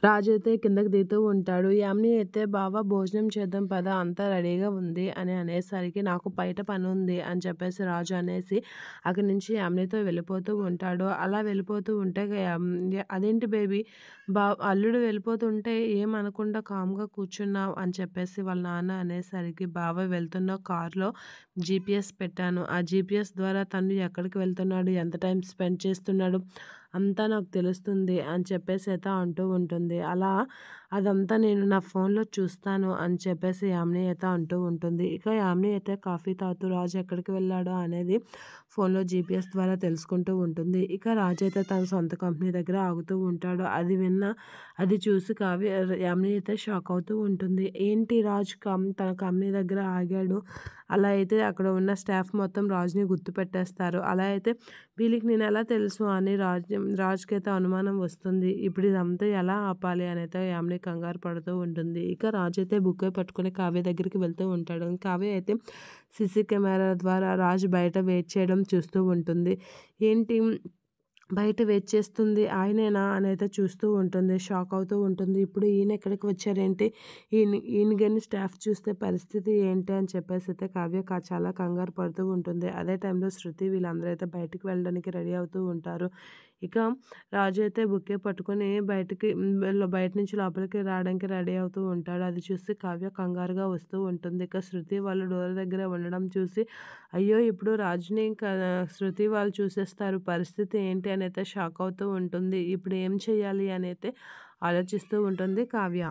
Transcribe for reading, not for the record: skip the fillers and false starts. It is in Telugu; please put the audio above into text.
రాజు అయితే కిందకి దిగుతూ ఉంటాడు. యామిని అయితే "బావ భోజనం చేద్దాం పద అంతా రెడీగా ఉంది" అని అనేసరికి "నాకు బయట పనుంది" అని చెప్పేసి రాజు అనేసి అక్కడి నుంచి యామినితో వెళ్ళిపోతూ ఉంటాడు. అలా వెళ్ళిపోతూ ఉంటే "అదేంటి బేబీ అల్లుడు వెళ్ళిపోతుంటే ఏమనకుండా కామ్‌గా కూర్చున్నావు" అని చెప్పేసి వాళ్ళ నాన్న అనేసరికి "బావ వెళ్తున్న కార్‌లో జీపీఎస్ పెట్టాను. ఆ జీపీఎస్ ద్వారా తను ఎక్కడికి వెళ్తున్నాడు, ఎంత టైం స్పెండ్ చేస్తున్నాడు అంతా నాకు తెలుస్తుంది" అని చెప్పేసి అయితే అంటూ ఉంటుంది. అలా అదంతా నేను నా ఫోన్‌లో చూస్తాను అని చెప్పేసి యామిని అయితే అంటూ ఉంటుంది. ఇక యామిని అయితే కాఫీ తాగుతూ రాజు ఎక్కడికి వెళ్ళాడో అనేది ఫోన్‌లో జీపీఎస్ ద్వారా తెలుసుకుంటూ ఉంటుంది. ఇక రాజు అయితే తన సొంత కంపెనీ దగ్గర ఆగుతూ ఉంటాడు. అది చూసి యామిని అయితే షాక్ అవుతూ ఉంటుంది. ఏంటి రాజు తన కంపెనీ దగ్గర ఆగాడు. అలా అయితే అక్కడ ఉన్న స్టాఫ్ మొత్తం రాజుని గుర్తుపెట్టేస్తారు. అలా అయితే వీళ్ళకి నేనెలా తెలుసు అని రాజుకైతే అనుమానం వస్తుంది. ఇప్పుడు ఇదంతా ఎలా ఆపాలి అనైతే యామిని కంగారు పడుతూ ఉంటుంది. ఇక రాజు అయితే బుక్కే పట్టుకొని కావ్య దగ్గరికి వెళ్తూ ఉంటాడు. కావ్య అయితే సీసీ కెమెరా ద్వారా రాజు బయట వెయిట్ చేయడం చూస్తూ ఉంటుంది. ఏంటి బయట వెయిట్ చేస్తుంది ఆయనేనా అనైతే చూస్తూ ఉంటుంది. షాక్ అవుతూ ఉంటుంది. ఇప్పుడు ఈయన ఎక్కడికి వచ్చారేంటి? ఈయన గాని స్టాఫ్ చూస్తే పరిస్థితి ఏంటి అని చెప్పేసి అయితే కావ్య చాలా కంగారు పడుతూ ఉంటుంది. అదే టైంలో శృతి వీళ్ళందరూ అయితే బయటికి వెళ్ళడానికి రెడీ అవుతూ ఉంటారు. ఇక రాజు అయితే బుక్కే పట్టుకొని బయట నుంచి లోపలికి రావడానికి రెడీ అవుతూ ఉంటాడు. అది చూసి కావ్య కంగారుగా వస్తూ ఉంటుంది. ఇక శృతి వాళ్ళు డోర్ దగ్గర ఉండడం చూసి అయ్యో! ఇప్పుడు రాజుని శృతి వాళ్ళు చూసేస్తారు. పరిస్థితి ఏంటి అనైతే షాక్ అవుతూ ఉంటుంది. ఇప్పుడు ఏం చేయాలి అనైతే ఆలోచిస్తూ ఉంటుంది కావ్య.